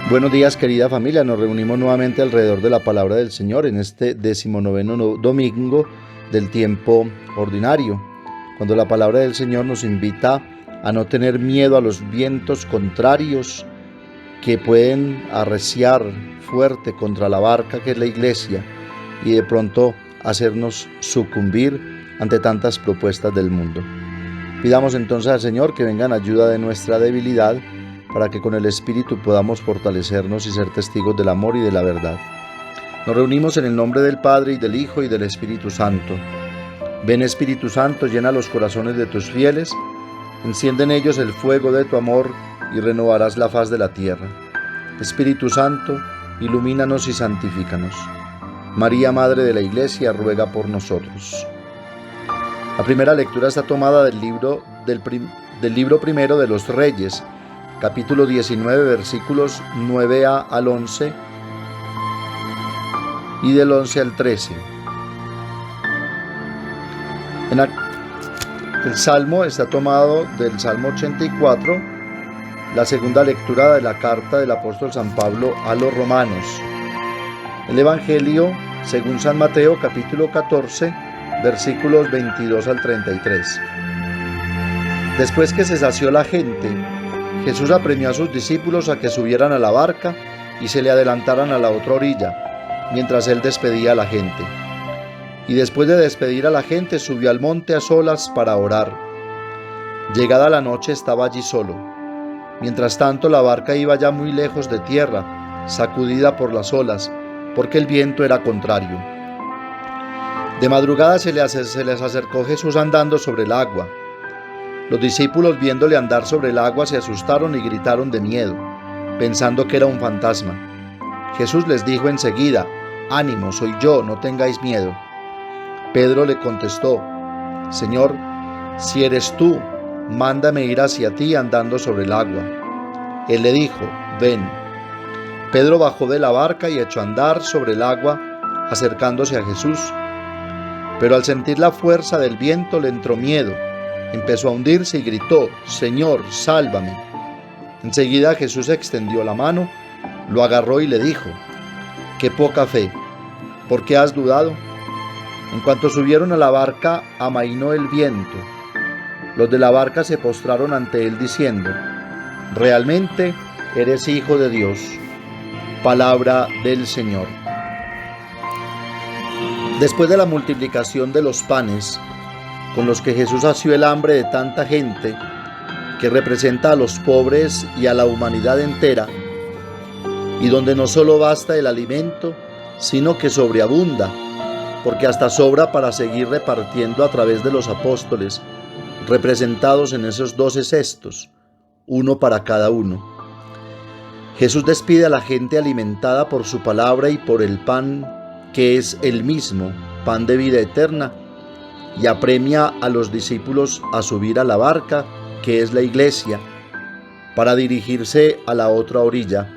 Buenos días, querida familia. Nos reunimos nuevamente alrededor de la palabra del Señor en este 19º domingo del tiempo ordinario, cuando la palabra del Señor nos invita a no tener miedo a los vientos contrarios que pueden arreciar fuerte contra la barca que es la iglesia y de pronto hacernos sucumbir ante tantas propuestas del mundo. Pidamos entonces al Señor que venga en ayuda de nuestra debilidad, para que con el Espíritu podamos fortalecernos y ser testigos del amor y de la verdad. Nos reunimos en el nombre del Padre, y del Hijo, y del Espíritu Santo. Ven, Espíritu Santo, llena los corazones de tus fieles, enciende en ellos el fuego de tu amor, y renovarás la faz de la tierra. Espíritu Santo, ilumínanos y santifícanos. María, Madre de la Iglesia, ruega por nosotros. La primera lectura está tomada del libro primero de los Reyes, capítulo 19, versículos 9a al 11 y del 11 al 13. El salmo está tomado del Salmo 84, la segunda lectura de la carta del apóstol San Pablo a los romanos. El Evangelio según San Mateo, capítulo 14, versículos 22 al 33. Después que se sació la gente, Jesús apremió a sus discípulos a que subieran a la barca y se le adelantaran a la otra orilla, mientras él despedía a la gente. Y después de despedir a la gente, subió al monte a solas para orar. Llegada la noche, estaba allí solo. Mientras tanto, la barca iba ya muy lejos de tierra, sacudida por las olas, porque el viento era contrario. De madrugada se les acercó Jesús andando sobre el agua. Los discípulos, viéndole andar sobre el agua, se asustaron y gritaron de miedo, pensando que era un fantasma. Jesús les dijo enseguida: «Ánimo, soy yo, no tengáis miedo». Pedro le contestó: «Señor, si eres tú, mándame ir hacia ti andando sobre el agua». Él le dijo: «Ven». Pedro bajó de la barca y echó a andar sobre el agua, acercándose a Jesús. Pero al sentir la fuerza del viento le entró miedo. Empezó a hundirse y gritó: «Señor, sálvame». Enseguida Jesús extendió la mano, lo agarró y le dijo: «Qué poca fe, ¿por qué has dudado?». En cuanto subieron a la barca, amainó el viento. Los de la barca se postraron ante él diciendo: «Realmente eres Hijo de Dios». Palabra del Señor. Después de la multiplicación de los panes, con los que Jesús sació el hambre de tanta gente, que representa a los pobres y a la humanidad entera, y donde no solo basta el alimento, sino que sobreabunda, porque hasta sobra para seguir repartiendo a través de los apóstoles, representados en esos 12 cestos, uno para cada uno. Jesús despide a la gente alimentada por su palabra y por el pan, que es el mismo, pan de vida eterna, y apremia a los discípulos a subir a la barca, que es la iglesia, para dirigirse a la otra orilla,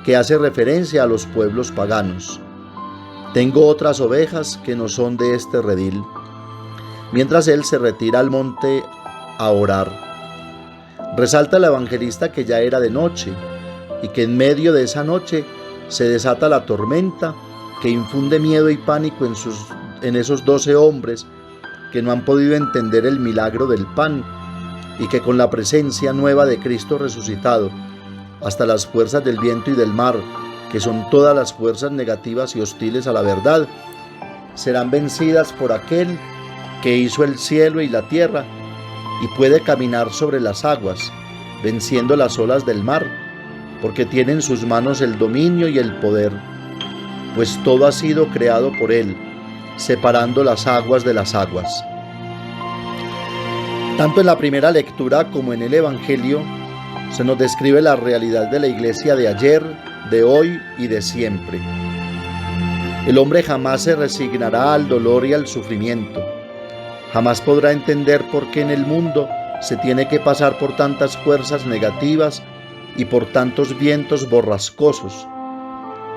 que hace referencia a los pueblos paganos. «Tengo otras ovejas que no son de este redil», mientras él se retira al monte a orar. Resalta el evangelista que ya era de noche, y que en medio de esa noche se desata la tormenta que infunde miedo y pánico en esos 12 hombres que no han podido entender el milagro del pan, y que con la presencia nueva de Cristo resucitado, hasta las fuerzas del viento y del mar, que son todas las fuerzas negativas y hostiles a la verdad, serán vencidas por aquel que hizo el cielo y la tierra y puede caminar sobre las aguas, venciendo las olas del mar, porque tiene en sus manos el dominio y el poder, pues todo ha sido creado por él, separando las aguas de las aguas. Tanto en la primera lectura como en el Evangelio se nos describe la realidad de la iglesia de ayer, de hoy y de siempre. El hombre jamás se resignará al dolor y al sufrimiento. Jamás podrá entender por qué en el mundo se tiene que pasar por tantas fuerzas negativas y por tantos vientos borrascosos,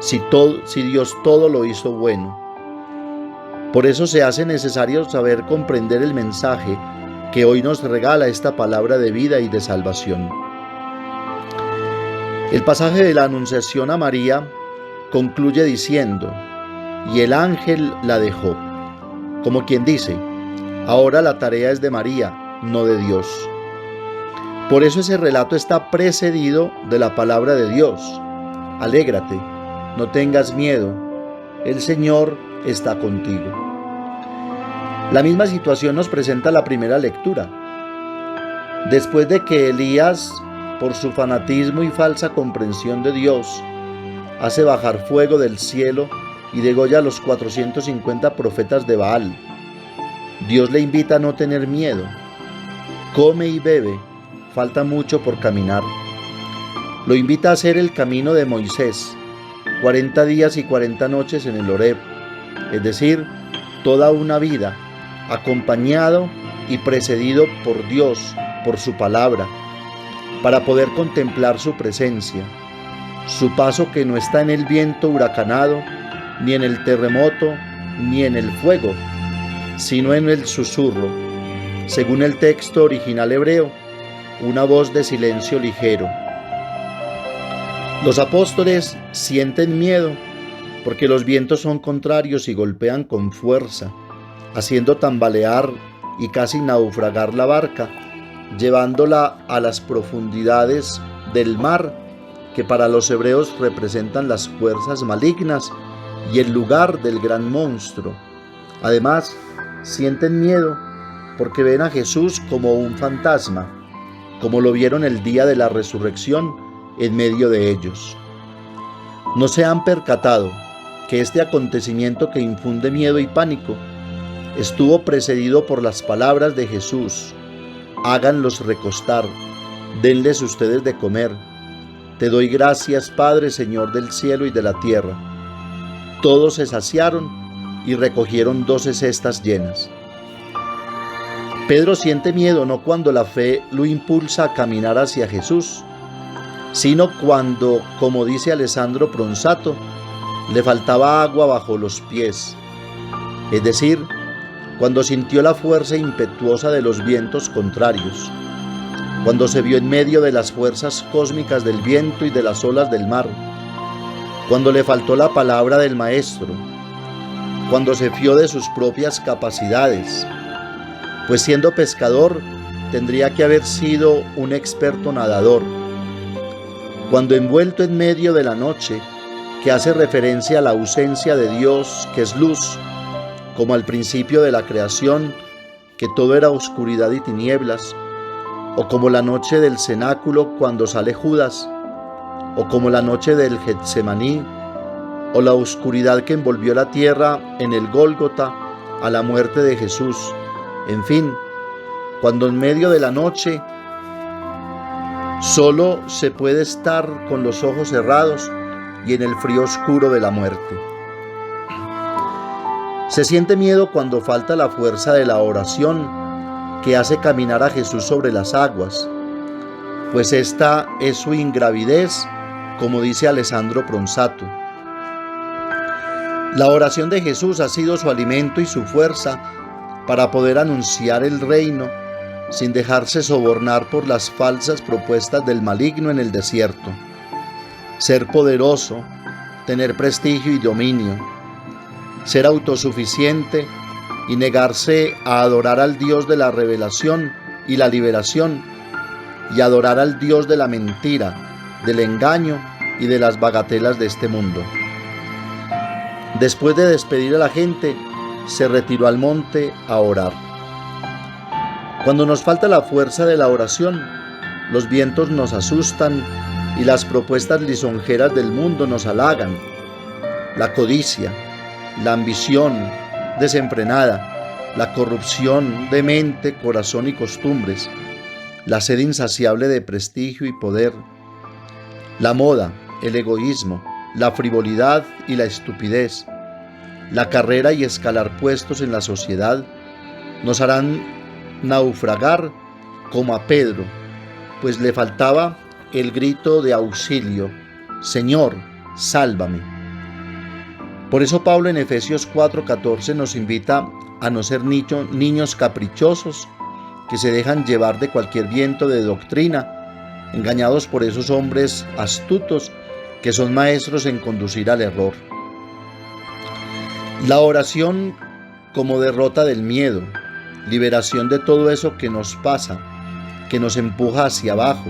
si Dios todo lo hizo bueno. Por eso se hace necesario saber comprender el mensaje que hoy nos regala esta palabra de vida y de salvación. El pasaje de la Anunciación a María concluye diciendo: y el ángel la dejó, como quien dice: ahora la tarea es de María, no de Dios. Por eso ese relato está precedido de la palabra de Dios: alégrate, no tengas miedo, el Señor está contigo. La misma situación nos presenta la primera lectura. Después de que Elías, por su fanatismo y falsa comprensión de Dios, hace bajar fuego del cielo y degolla a los 450 profetas de Baal, Dios le invita a no tener miedo. Come y bebe, falta mucho por caminar. Lo invita a hacer el camino de Moisés, 40 días y 40 noches en el Horeb, es decir, toda una vida, acompañado y precedido por Dios, por su palabra, para poder contemplar su presencia, su paso que no está en el viento huracanado, ni en el terremoto, ni en el fuego, sino en el susurro, según el texto original hebreo, una voz de silencio ligero. Los apóstoles sienten miedo porque los vientos son contrarios y golpean con fuerza, haciendo tambalear y casi naufragar la barca, llevándola a las profundidades del mar, que para los hebreos representan las fuerzas malignas y el lugar del gran monstruo. Además, sienten miedo porque ven a Jesús como un fantasma, como lo vieron el día de la resurrección en medio de ellos. No se han percatado que este acontecimiento que infunde miedo y pánico estuvo precedido por las palabras de Jesús: háganlos recostar, denles ustedes de comer. Te doy gracias, Padre, Señor del cielo y de la tierra. Todos se saciaron y recogieron 12 cestas llenas. Pedro siente miedo no cuando la fe lo impulsa a caminar hacia Jesús, sino cuando, como dice Alessandro Pronsato, le faltaba agua bajo los pies, es decir, cuando sintió la fuerza impetuosa de los vientos contrarios, cuando se vio en medio de las fuerzas cósmicas del viento y de las olas del mar, cuando le faltó la palabra del Maestro, cuando se fió de sus propias capacidades, pues siendo pescador tendría que haber sido un experto nadador, cuando envuelto en medio de la noche, que hace referencia a la ausencia de Dios, que es luz, como al principio de la creación, que todo era oscuridad y tinieblas, o como la noche del cenáculo cuando sale Judas, o como la noche del Getsemaní, o la oscuridad que envolvió la tierra en el Gólgota a la muerte de Jesús. En fin, cuando en medio de la noche solo se puede estar con los ojos cerrados y en el frío oscuro de la muerte. Se siente miedo cuando falta la fuerza de la oración que hace caminar a Jesús sobre las aguas, pues esta es su ingravidez, como dice Alessandro Pronsato. La oración de Jesús ha sido su alimento y su fuerza para poder anunciar el reino sin dejarse sobornar por las falsas propuestas del maligno en el desierto. Ser poderoso, tener prestigio y dominio, ser autosuficiente y negarse a adorar al Dios de la revelación y la liberación, y adorar al Dios de la mentira, del engaño y de las bagatelas de este mundo. Después de despedir a la gente, se retiró al monte a orar. Cuando nos falta la fuerza de la oración, los vientos nos asustan y las propuestas lisonjeras del mundo nos halagan. La codicia, la ambición desenfrenada, la corrupción de mente, corazón y costumbres, la sed insaciable de prestigio y poder, la moda, el egoísmo, la frivolidad y la estupidez, la carrera y escalar puestos en la sociedad, nos harán naufragar como a Pedro, pues le faltaba el grito de auxilio: Señor, sálvame. Por eso Pablo en Efesios 4:14 nos invita a no ser niños caprichosos que se dejan llevar de cualquier viento de doctrina engañados por esos hombres astutos que son maestros en conducir al error. La oración como derrota del miedo, liberación de todo eso que nos pasa, que nos empuja hacia abajo,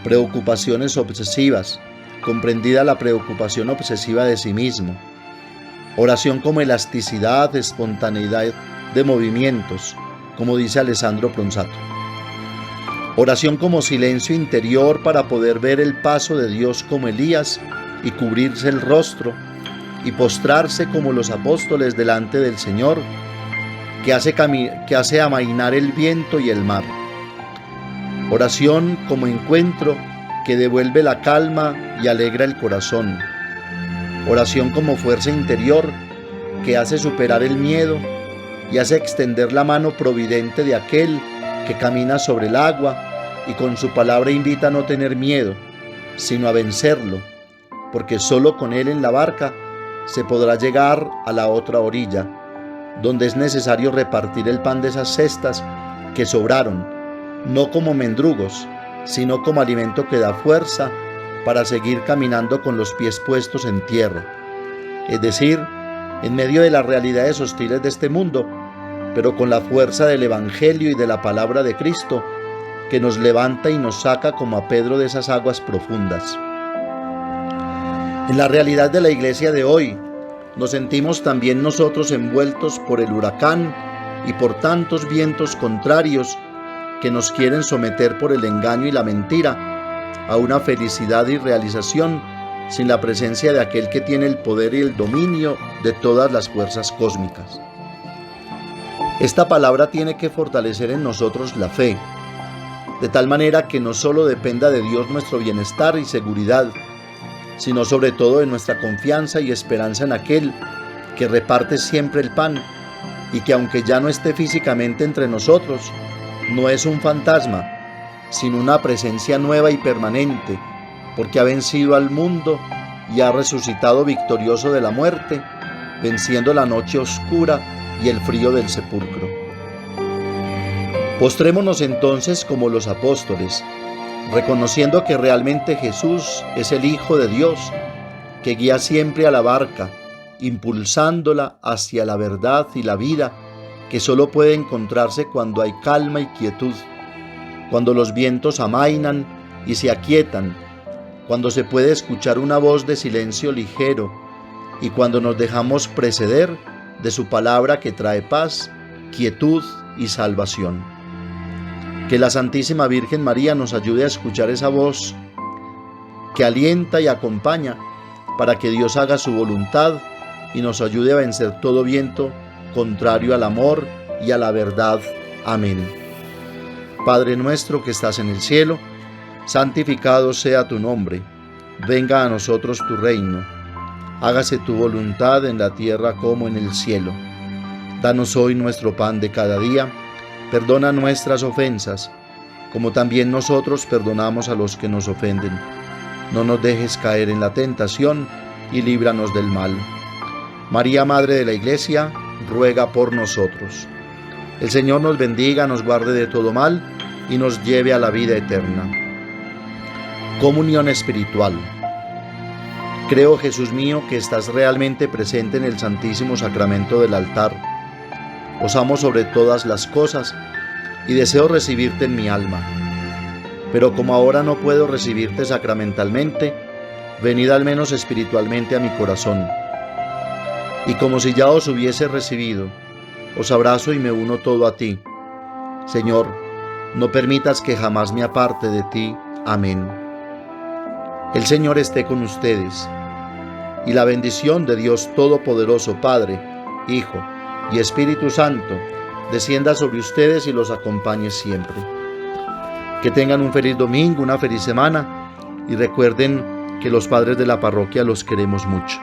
preocupaciones obsesivas, comprendida la preocupación obsesiva de sí mismo. Oración como elasticidad, espontaneidad de movimientos, como dice Alessandro Pronsato. Oración como silencio interior para poder ver el paso de Dios como Elías y cubrirse el rostro y postrarse como los apóstoles delante del Señor, que hace amainar el viento y el mar. Oración como encuentro que devuelve la calma y alegra el corazón. Oración como fuerza interior que hace superar el miedo y hace extender la mano providente de aquel que camina sobre el agua y con su palabra invita a no tener miedo, sino a vencerlo, porque solo con él en la barca se podrá llegar a la otra orilla, donde es necesario repartir el pan de esas cestas que sobraron, no como mendrugos, sino como alimento que da fuerza para seguir caminando con los pies puestos en tierra, es decir, en medio de las realidades hostiles de este mundo, pero con la fuerza del Evangelio y de la palabra de Cristo, que nos levanta y nos saca como a Pedro de esas aguas profundas. En la realidad de la iglesia de hoy, nos sentimos también nosotros envueltos por el huracán y por tantos vientos contrarios que nos quieren someter por el engaño y la mentira a una felicidad y realización sin la presencia de aquel que tiene el poder y el dominio de todas las fuerzas cósmicas. Esta palabra tiene que fortalecer en nosotros la fe, de tal manera que no solo dependa de Dios nuestro bienestar y seguridad, sino sobre todo de nuestra confianza y esperanza en aquel que reparte siempre el pan y que aunque ya no esté físicamente entre nosotros, no es un fantasma, sino una presencia nueva y permanente, porque ha vencido al mundo y ha resucitado victorioso de la muerte, venciendo la noche oscura y el frío del sepulcro. Postrémonos entonces como los apóstoles, reconociendo que realmente Jesús es el Hijo de Dios, que guía siempre a la barca, impulsándola hacia la verdad y la vida, que solo puede encontrarse cuando hay calma y quietud, cuando los vientos amainan y se aquietan, cuando se puede escuchar una voz de silencio ligero y cuando nos dejamos preceder de su palabra que trae paz, quietud y salvación. Que la Santísima Virgen María nos ayude a escuchar esa voz que alienta y acompaña para que Dios haga su voluntad y nos ayude a vencer todo viento contrario al amor y a la verdad. Amén. Padre nuestro que estás en el cielo, santificado sea tu nombre. Venga a nosotros tu reino. Hágase tu voluntad en la tierra como en el cielo. Danos hoy nuestro pan de cada día. Perdona nuestras ofensas, como también nosotros perdonamos a los que nos ofenden. No nos dejes caer en la tentación y líbranos del mal. María, Madre de la Iglesia, ruega por nosotros. El Señor nos bendiga, nos guarde de todo mal y nos lleve a la vida eterna. Comunión espiritual. Creo, Jesús mío, que estás realmente presente en el Santísimo Sacramento del altar. Os amo sobre todas las cosas y deseo recibirte en mi alma. Pero como ahora no puedo recibirte sacramentalmente, venid al menos espiritualmente a mi corazón. Y como si ya os hubiese recibido, os abrazo y me uno todo a ti. Señor, no permitas que jamás me aparte de ti. Amén. El Señor esté con ustedes, y la bendición de Dios Todopoderoso, Padre, Hijo y Espíritu Santo, descienda sobre ustedes y los acompañe siempre. Que tengan un feliz domingo, una feliz semana, y recuerden que los padres de la parroquia los queremos mucho.